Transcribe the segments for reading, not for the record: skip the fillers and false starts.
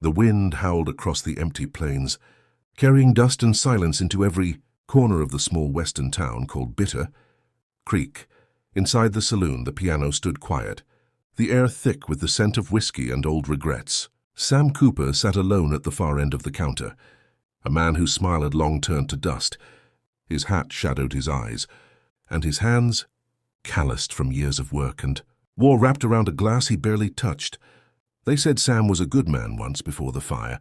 The wind howled across the empty plains, carrying dust and silence into every corner of the small western town called Bitter Creek. Inside the saloon, the piano stood quiet, the air thick with the scent of whiskey and old regrets. Sam Cooper sat alone at the far end of the counter, a man whose smile had long turned to dust. His hat shadowed his eyes, and his hands, calloused from years of work and war wrapped around a glass he barely touched. They said Sam was a good man once before the fire,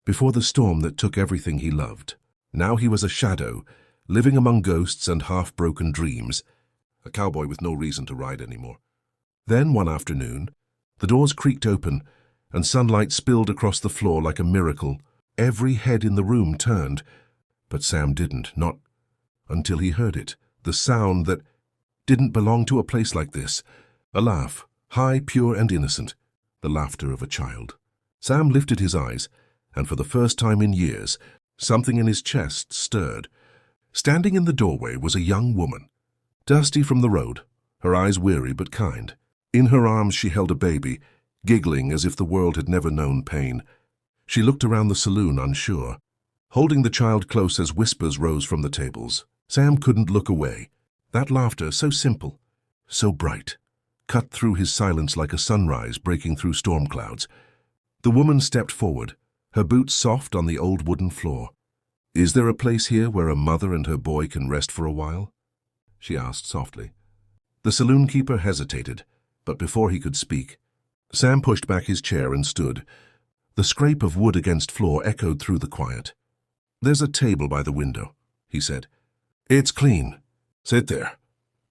before the storm that took everything he loved. Now he was a shadow, living among ghosts and half-broken dreams, a cowboy with no reason to ride anymore. Then, one afternoon, the doors creaked open, and sunlight spilled across the floor like a miracle. Every head in the room turned, but Sam didn't, not until he heard it, the sound that didn't belong to a place like this, a laugh, high, pure, and innocent, the laughter of a child. Sam lifted his eyes, and for the first time in years, something in his chest stirred. Standing in the doorway was a young woman, dusty from the road, her eyes weary but kind. In her arms she held a baby, giggling as if the world had never known pain. She looked around the saloon unsure, holding the child close as whispers rose from the tables. Sam couldn't look away. That laughter, so simple, so bright, cut through his silence like a sunrise breaking through storm clouds. The woman stepped forward, her boots soft on the old wooden floor. "Is there a place here where a mother and her boy can rest for a while?" she asked softly. The saloon keeper hesitated, but before he could speak, Sam pushed back his chair and stood. The scrape of wood against floor echoed through the quiet. "There's a table by the window," he said. "It's clean. Sit there."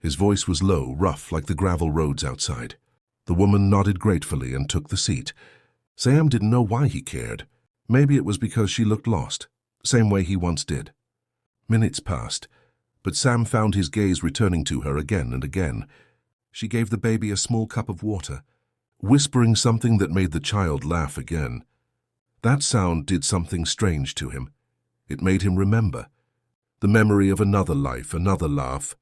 His voice was low, rough, like the gravel roads outside. The woman nodded gratefully and took the seat. Sam didn't know why he cared. Maybe it was because she looked lost, same way he once did. Minutes passed, but Sam found his gaze returning to her again and again. She gave the baby a small cup of water, whispering something that made the child laugh again. That sound did something strange to him. It made him remember. The memory of another life, another laugh,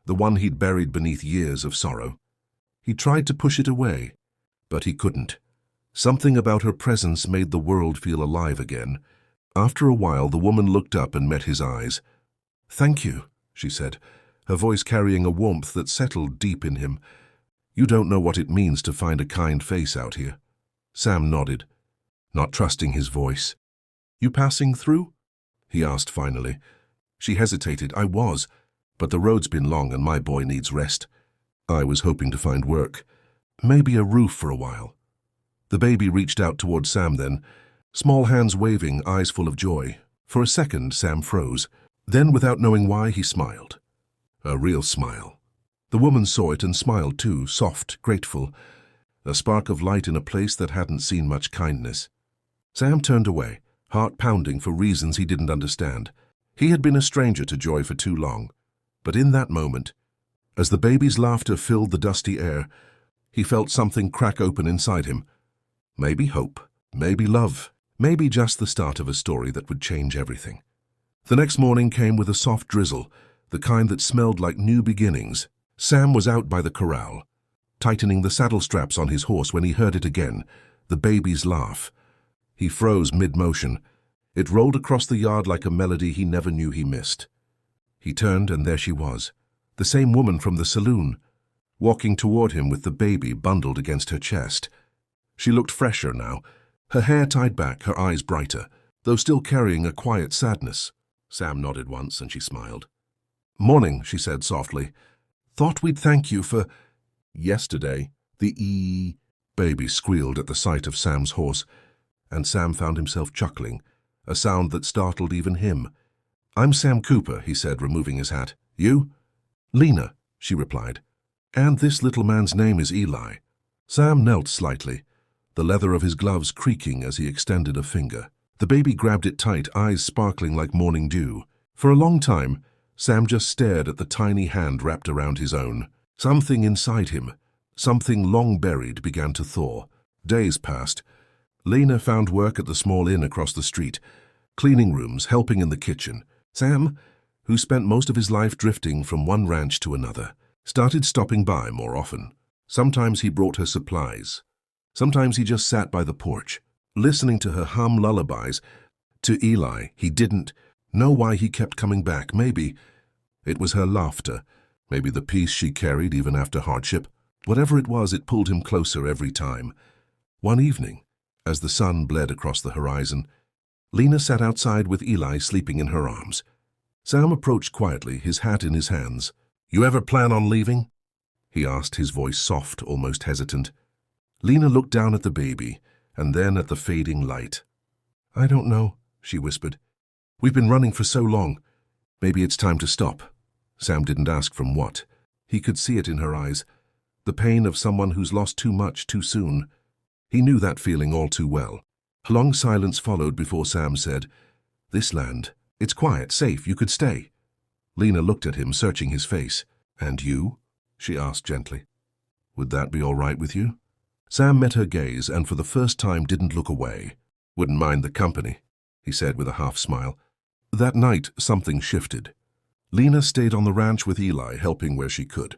the one he'd buried beneath years of sorrow. He tried to push it away, but he couldn't. Something about her presence made the world feel alive again. After a while, the woman looked up and met his eyes. "Thank you," she said, her voice carrying a warmth that settled deep in him. "You don't know what it means to find a kind face out here." Sam nodded, not trusting his voice. "You passing through?" he asked finally. She hesitated. "I was, but the road's been long and my boy needs rest. I was hoping to find work, maybe a roof for a while." The baby reached out toward Sam then, small hands waving, eyes full of joy. For a second, Sam froze. Then, without knowing why, he smiled. A real smile. The woman saw it and smiled too, soft, grateful, a spark of light in a place that hadn't seen much kindness. Sam turned away, heart pounding for reasons he didn't understand. He had been a stranger to joy for too long. But in that moment, as the baby's laughter filled the dusty air, he felt something crack open inside him. Maybe hope, maybe love, maybe just the start of a story that would change everything. The next morning came with a soft drizzle, the kind that smelled like new beginnings. Sam was out by the corral, tightening the saddle straps on his horse when he heard it again, the baby's laugh. He froze mid-motion. It rolled across the yard like a melody he never knew he missed. He turned, and there she was, the same woman from the saloon, walking toward him with the baby bundled against her chest. She looked fresher now, her hair tied back, her eyes brighter, though still carrying a quiet sadness. Sam nodded once, and she smiled. "Morning," she said softly. "Thought we'd thank you for—" "Yesterday," the baby squealed at the sight of Sam's horse, and Sam found himself chuckling, a sound that startled even him. "I'm Sam Cooper," he said, removing his hat. "You?" "Lena," she replied. "And this little man's name is Eli." Sam knelt slightly, the leather of his gloves creaking as he extended a finger. The baby grabbed it tight, eyes sparkling like morning dew. For a long time, Sam just stared at the tiny hand wrapped around his own. Something inside him, something long buried, began to thaw. Days passed. Lena found work at the small inn across the street, cleaning rooms, helping in the kitchen. Sam, who spent most of his life drifting from one ranch to another, started stopping by more often. Sometimes he brought her supplies. Sometimes he just sat by the porch, listening to her hum lullabies. To Eli, he didn't know why he kept coming back. Maybe it was her laughter, maybe the peace she carried even after hardship. Whatever it was, it pulled him closer every time. One evening, as the sun bled across the horizon, Lena sat outside with Eli sleeping in her arms. Sam approached quietly, his hat in his hands. "You ever plan on leaving?" he asked, his voice soft, almost hesitant. Lena looked down at the baby, and then at the fading light. "I don't know," she whispered. "We've been running for so long. Maybe it's time to stop." Sam didn't ask from what. He could see it in her eyes, the pain of someone who's lost too much too soon. He knew that feeling all too well. A long silence followed before Sam said, "This land, it's quiet, safe, you could stay." Lena looked at him, searching his face. "And you?" she asked gently. "Would that be all right with you?" Sam met her gaze and for the first time didn't look away. "Wouldn't mind the company," he said with a half smile. That night, something shifted. Lena stayed on the ranch with Eli, helping where she could.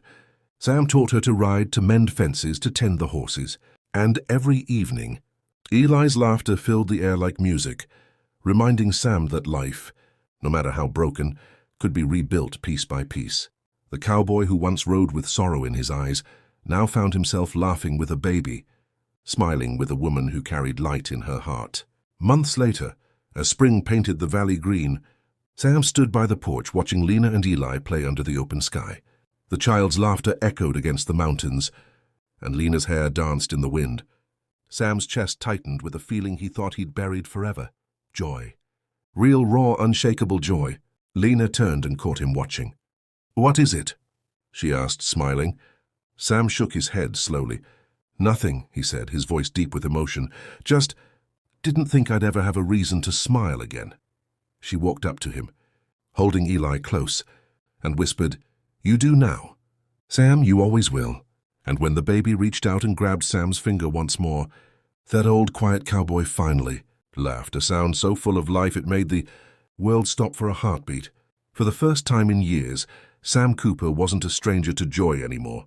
Sam taught her to ride, to mend fences, to tend the horses. And every evening, Eli's laughter filled the air like music, reminding Sam that life, no matter how broken, could be rebuilt piece by piece. The cowboy who once rode with sorrow in his eyes now found himself laughing with a baby, smiling with a woman who carried light in her heart. Months later, as spring painted the valley green, Sam stood by the porch watching Lena and Eli play under the open sky. The child's laughter echoed against the mountains, and Lena's hair danced in the wind. Sam's chest tightened with a feeling he thought he'd buried forever. Joy. Real, raw, unshakable joy. Lena turned and caught him watching. "What is it?" she asked, smiling. Sam shook his head slowly. "Nothing," he said, his voice deep with emotion. "Just didn't think I'd ever have a reason to smile again." She walked up to him, holding Eli close, and whispered, "You do now. Sam, you always will." And when the baby reached out and grabbed Sam's finger once more, that old quiet cowboy finally laughed, a sound so full of life it made the world stop for a heartbeat. For the first time in years, Sam Cooper wasn't a stranger to joy anymore.